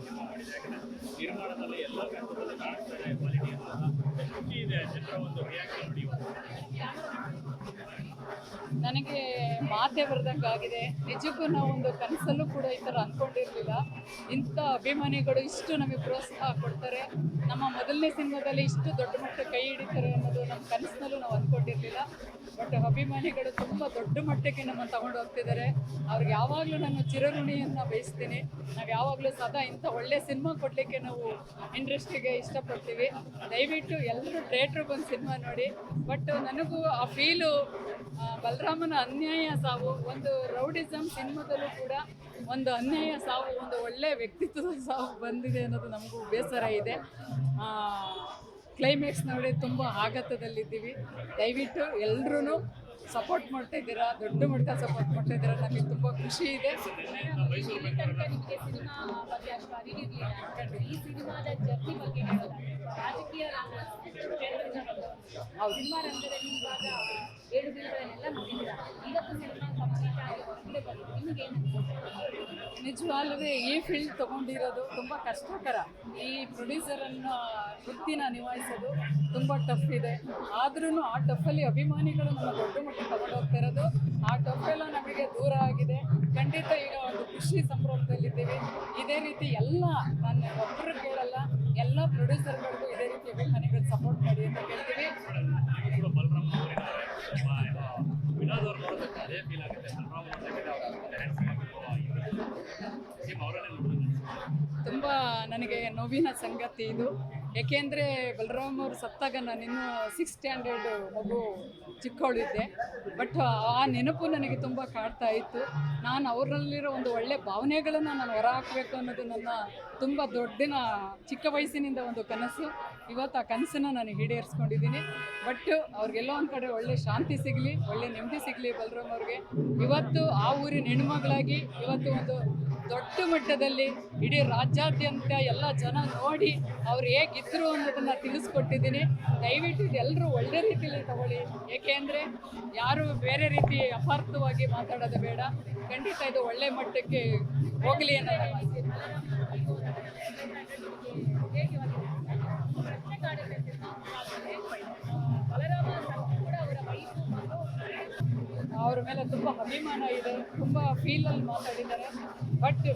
Cinema ಮಾಡಿದೆ. ಯಾಕಂದ್ರೆ ನಿರ್ಮಾಣದಲ್ಲಿ ಎಲ್ಲ ಹಂತದಲ್ಲಿ ಕಾಣಿಸ್ತಾರೆ ಕ್ವಾಲಿಟಿ ಅಂತ ಎಷ್ಟು ಖುಷಿ ಇದೆ ಜನರ ಒಂದು ರಿಯಾಕ್ಷನ್ ನೋಡಿ ಇವತ್ತು. ನನಗೆ ಮಾತೆ ಬರ್ದಂಗಾಗಿದೆ. ನಿಜಕ್ಕೂ ನಾವು ಒಂದು ಕನಸಲ್ಲೂ ಕೂಡ ಈ ಥರ ಅಂದ್ಕೊಂಡಿರಲಿಲ್ಲ. ಇಂಥ ಅಭಿಮಾನಿಗಳು ಇಷ್ಟು ನಮಗೆ ಪ್ರೋತ್ಸಾಹ ಕೊಡ್ತಾರೆ, ನಮ್ಮ ಮೊದಲನೇ ಸಿನಿಮಾದಲ್ಲಿ ಇಷ್ಟು ದೊಡ್ಡ ಮಟ್ಟ ಕೈ ಹಿಡಿತಾರೆ ಅನ್ನೋದು ನಮ್ಮ ಕನಸಿನಲ್ಲೂ ನಾವು ಅಂದ್ಕೊಂಡಿರಲಿಲ್ಲ. ಬಟ್ ಅಭಿಮಾನಿಗಳು ತುಂಬ ದೊಡ್ಡ ಮಟ್ಟಕ್ಕೆ ನಮ್ಮನ್ನು ತಗೊಂಡು ಹೋಗ್ತಿದ್ದಾರೆ. ಅವ್ರಿಗೆ ಯಾವಾಗಲೂ ನಾನು ಚಿರಋಣಿಯನ್ನು ಬಯಸ್ತೀನಿ. ನಾವು ಯಾವಾಗಲೂ ಸದಾ ಇಂಥ ಒಳ್ಳೆ ಸಿನಿಮಾ ಕೊಡಲಿಕ್ಕೆ ನಾವು ಇಂಡಸ್ಟ್ರಿಗೆ ಇಷ್ಟಪಡ್ತೀವಿ. ದಯವಿಟ್ಟು ಎಲ್ಲರೂ ಥಿಯೇಟ್ರಿಗೆ ಬಂದು ಸಿನಿಮಾ ನೋಡಿ. ಬಟ್ ನನಗೂ ಆ ಫೀಲು ಬಲರಾಮನ ಅನ್ಯಾಯ ಸಾವು, ಒಂದು ರೌಡಿಸಮ್ ಸಿನಿಮಾದಲ್ಲೂ ಕೂಡ ಒಂದು ಅನ್ಯಾಯ ಸಾವು, ಒಂದು ಒಳ್ಳೆಯ ವ್ಯಕ್ತಿತ್ವದ ಸಾವು ಬಂದಿದೆ ಅನ್ನೋದು ನಮಗೂ ಬೇಸರ ಇದೆ. ಕ್ಲೈಮ್ಯಾಕ್ಸ್ ನೋಡಿ ತುಂಬ ಆಘಾತದಲ್ಲಿದ್ದೀವಿ. ದಯವಿಟ್ಟು ಎಲ್ಲರೂ ಸಪೋರ್ಟ್ ಮಾಡ್ತಾ ಇದ್ದೀರಾ, ದೊಡ್ಡ ಮಟ್ಟ ಸಪೋರ್ಟ್ ಮಾಡ್ತಾ ಇದ್ದೀರಾ, ನಮಗೆ ತುಂಬ ಖುಷಿ ಇದೆ. ನಿಮಗೆ ಸಿನಿಮಾ ಬಗ್ಗೆ ಅಷ್ಟು ಅರಿವಿರಲಿಲ್ಲ. ಈ ಸಿನಿಮಾದ ಜರ್ನಿ ಬಗ್ಗೆ ಹೇಳೋದಾದ್ರೆ ರಾಜಕೀಯ ಸಿನಿಮಾ ರಂಗದಲ್ಲಿ ಇವಾಗ ಏಳು ಬೀಳುಗಳನ್ನೆಲ್ಲ ನೋಡಿದ್ದೀರಾ. ಇವತ್ತು ಸಿನಿಮಾ ಕಂಪ್ಲೀಟ್ ಆಗಿ ಹೊರಗಡೆ ಬಂದು ನಿಮಗೆ ಏನು ನಿಜವಾಗ್ಲೂ ಈ ಫೀಲ್ಡ್ ತೊಗೊಂಡಿರೋದು ತುಂಬ ಕಷ್ಟಕರ. ಈ ಪ್ರೊಡ್ಯೂಸರನ್ನು ವೃತ್ತಿನ ನಿಭಾಯಿಸೋದು ತುಂಬ ಟಫ್ ಇದೆ. ಆದ್ರೂ ಆ ಟಫಲ್ಲಿ ಅಭಿಮಾನಿಗಳು ನಮ್ಮ ದೊಡ್ಡ ಮಟ್ಟಿಗೆ ತಗೊಂಡು ಹೋಗ್ತಾ ಇರೋದು, ಆ ಟಫೆಲ್ಲ ನಮಗೆ ದೂರ ಆಗಿದೆ. ಖಂಡಿತ ಈಗ ಒಂದು ಖುಷಿ ಸಂಭ್ರಮದಲ್ಲಿದ್ದೀವಿ. ಇದೇ ರೀತಿ ಎಲ್ಲ ನಾನು ಒಬ್ಬರು ಕೇಳಲ್ಲ, ಎಲ್ಲ ಪ್ರೊಡ್ಯೂಸರ್ಗಳಿಗೂ ಇದೇ ರೀತಿ ಅಭಿಮಾನಿಗಳು ಸಪೋರ್ಟ್ ಮಾಡಿ ಅಂತ ಕೇಳ್ತೀವಿ. ವಿನೋದ್ ಅವ್ರು ನೋಡೋದಕ್ಕೆ ಅದೇ ಫೀಲ್ ಆಗುತ್ತೆ. ತುಂಬ ನನಗೆ ನೋವಿನ ಸಂಗತಿ ಇದು. ಏಕೆಂದರೆ ಬಲರಾಮ್ ಅವರು ಸತ್ತಾಗ ನಾನಿನ್ನೂ 6th ಸ್ಟ್ಯಾಂಡರ್ಡ್ ಮಗು ಚಿಕ್ಕವಳಿದ್ದೆ. ಬಟ್ ಆ ನೆನಪು ನನಗೆ ತುಂಬ ಕಾಡ್ತಾ ಇತ್ತು. ನಾನು ಅವರಲ್ಲಿರೋ ಒಂದು ಒಳ್ಳೆಯ ಭಾವನೆಗಳನ್ನು ನಾನು ಹೊರ ಹಾಕಬೇಕು ಅನ್ನೋದು ನನ್ನ ತುಂಬ ದೊಡ್ಡಿನ ಚಿಕ್ಕ ವಯಸ್ಸಿನಿಂದ ಒಂದು ಕನಸು. ಇವತ್ತು ಆ ಕನಸನ್ನು ನಾನು ಈಡೇರಿಸ್ಕೊಂಡಿದ್ದೀನಿ. ಬಟ್ ಅವ್ರಿಗೆಲ್ಲೋ ಒಂದು ಕಡೆ ಒಳ್ಳೆ ಶಾಂತಿ ಸಿಗಲಿ, ಒಳ್ಳೆ ನೆಮ್ಮದಿ ಸಿಗಲಿ ಬಲರಾಮ್ ಅವ್ರಿಗೆ. ಇವತ್ತು ಆ ಊರಿನ ಹೆಣ್ಮಗಳಾಗಿ ಇವತ್ತು ಒಂದು ದೊಡ್ಡ ಮಟ್ಟದಲ್ಲಿ ಇಡೀ ರಾಜ್ಯಾದ್ಯಂತ ಎಲ್ಲ ಜನ ನೋಡಿ ಅವ್ರು ಹೇಗಿದ್ರು ಅನ್ನೋದನ್ನು ತಿಳಿಸ್ಕೊಟ್ಟಿದ್ದೀನಿ. ದಯವಿಟ್ಟು ಇದೆಲ್ಲರೂ ಒಳ್ಳೆ ರೀತಿಯಲ್ಲಿ ತಗೊಳ್ಳಿ. ಏಕೆಂದರೆ ಯಾರು ಬೇರೆ ರೀತಿ ಅಪಾರ್ಥವಾಗಿ ಮಾತಾಡೋದು ಬೇಡ. ಖಂಡಿತ ಇದು ಒಳ್ಳೆ ಮಟ್ಟಕ್ಕೆ ಹೋಗಲಿ ಅನ್ನೋದು ಅವ್ರ ಮೇಲೆ ತುಂಬ ಅಭಿಮಾನ ಇದೆ, ತುಂಬ ಫೀಲಲ್ಲಿ ಮಾತಾಡಿದ್ದಾರೆ. ಬಟ್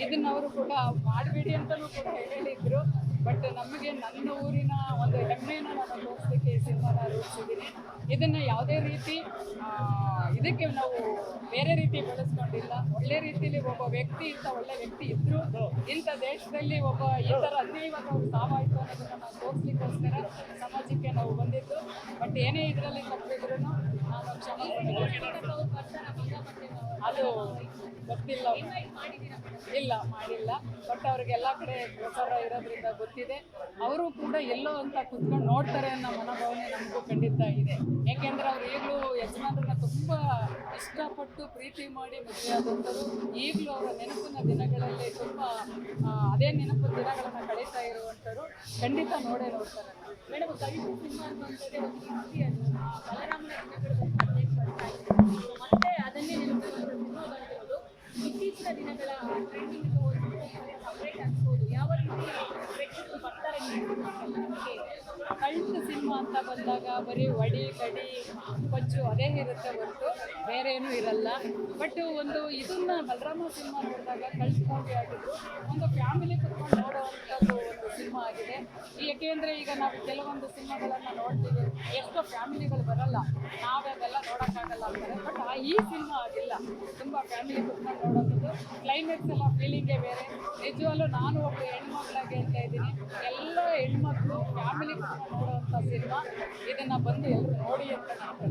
ಇದನ್ನು ಅವರು ಕೂಡ ಮಾಡಬೇಡಿ ಅಂತಲೂ ಕೂಡ ಹೇಳಿದರು. ಬಟ್ ನಮಗೆ ನನ್ನ ಊರಿನ ಒಂದು ಹೆಮ್ಮೆಯನ್ನು ನಾನು ತೋರಿಸ್ಲಿಕ್ಕೆ ಈ ಸಿನಿಮಾನ ರೂಪಿಸಿದ್ದೀನಿ. ಇದನ್ನು ಯಾವುದೇ ರೀತಿ ಇದಕ್ಕೆ ನಾವು ಬೇರೆ ರೀತಿ ಬೆಳೆಸ್ಕೊಂಡಿಲ್ಲ. ಒಳ್ಳೆ ರೀತಿಯಲ್ಲಿ ಒಬ್ಬ ವ್ಯಕ್ತಿ, ಇಂಥ ಒಳ್ಳೆ ವ್ಯಕ್ತಿ ಇದ್ದರು ಇಂಥ ದೇಶದಲ್ಲಿ ಒಬ್ಬ ಈ ಥರ ಅನ್ಯಾಯವಾಗಿ ಅವ್ರು ಸಾವಾಯಿತು ಅನ್ನೋದನ್ನು ನಾವು ತೋರಿಸ್ಲಿಕ್ಕೋಸ್ಕರ ಸಮಾಜಕ್ಕೆ ನಾವು ಬಂದಿದ್ದು. ಬಟ್ ಏನೇ ಇದರಲ್ಲಿ ತಪ್ಪಿದ್ರು ನಾನು ಕ್ಷಮೆ ಅದು ಗೊತ್ತಿಲ್ಲ, ಇಲ್ಲ ಮಾಡಿಲ್ಲ. ಬಟ್ ಅವ್ರಿಗೆಲ್ಲ ಕಡೆ ಪ್ರಚಾರ ಇರೋದ್ರಿಂದ ಗೊತ್ತಿದೆ. ಅವರು ಕೂಡ ಎಲ್ಲೋ ಅಂತ ಕುತ್ಕೊಂಡು ನೋಡ್ತಾರೆ ಅನ್ನೋ ಮನೋಭಾವನೆ ನಮಗೂ ಖಂಡಿತ ಇದೆ. ಏಕೆಂದರೆ ಅವ್ರು ಈಗಲೂ ಯಜಮಾನರನ್ನ ತುಂಬ ಇಷ್ಟಪಟ್ಟು ಪ್ರೀತಿ ಮಾಡಿ ಮದುವೆಯಾದಂಥರು. ಈಗಲೂ ಅವರ ನೆನಪಿನ ದಿನಗಳಲ್ಲಿ ತುಂಬ ಅದೇ ನೆನಪಿನ ದಿನಗಳನ್ನು ಕಳೀತಾ ಇರುವಂಥವ್ರು. ಖಂಡಿತ ನೋಡೇ ನೋಡ್ತಾರೆ. ಮೇಡಮ್, ಕಳಿಸಿ ಸಿನಿಮಾ ಅಂತಂದರೆ ಒಂದು ಖುಷಿಯನ್ನು ಬಲರಾಮನ ದಿನಗಳು ಮತ್ತೆ ಅದನ್ನೇ ನೆನಪಿರುವಂಥ ಸಿನಿಮಾ ಬಂದಿರೋದು. ಇತ್ತೀಚಿನ ದಿನಗಳ ಟ್ರೆಂಡಿಂಗ್ ಸಪ್ರೇಟ್ ಅನ್ಸ್ಬೋದು. ಯಾವ ರೀತಿ ಪ್ರೇಕ್ಷಕರು ಬರ್ತಾರೆ ನಿಮಗೆ? ಕಳ್ಳ ಸಿನಿಮಾ ಅಂತ ಬಂದಾಗ ಬರೀ ವಡಿ ಕಡಿ ಪಂಚು ಅದೇ ಇರುತ್ತೆ ಹೊರತು ಬೇರೆ ಏನೂ ಇರಲ್ಲ. ಬಟ್ ಒಂದು ಇದನ್ನು ಬಲರಾಮ ಸಿನಿಮಾ ನೋಡಿದಾಗ ಕಳ್ಳ ಮೂವಿ ಆಗಿದ್ದು ಒಂದು ಫ್ಯಾಮಿಲಿ ಕುತ್ಕೊಂಡು ನೋಡೋವಂಥದ್ದು ಒಂದು ಸಿನಿಮಾ ಆಗಿದೆ. ಏಕೆಂದರೆ ಈಗ ನಾವು ಕೆಲವೊಂದು ಸಿನಿಮಾಗಳನ್ನು ನೋಡ್ತೀವಿ, ಎಷ್ಟೋ ಫ್ಯಾಮಿಲಿಗಳು ಬರಲ್ಲ, ನಾವೆಲ್ಲ ನೋಡೋಕ್ಕಾಗಲ್ಲ ಅಂತಾರೆ. ಬಟ್ ಈ ಸಿನಿಮಾ ಆಗಿಲ್ಲ, ತುಂಬ ಫ್ಯಾಮಿಲಿ ಕುತ್ಕೊಂಡು ನೋಡೋಂಥದ್ದು. ಕ್ಲೈಮ್ಯಾಕ್ಸ್ ಎಲ್ಲ ಫೀಲಿಂಗೇ ಬೇರೆ. ನಿಜವಲ್ಲೂ ನಾನು ಒಬ್ಬ ಹೆಣ್ಮಕ್ಳಾಗಿ ಹೇಳ್ತಾ ಇದ್ದೀನಿ, ಎಲ್ಲ ಹೆಣ್ಮಕ್ಳು ಫ್ಯಾಮಿಲಿ ಕುತ್ಕೊಂಡು ನೋಡುವಂಥ ಸಿನಿಮಾ. ಇದನ್ನು ಬಂದು ಎಲ್ಲರೂ ನೋಡಿ ಅಂತ ನಾನು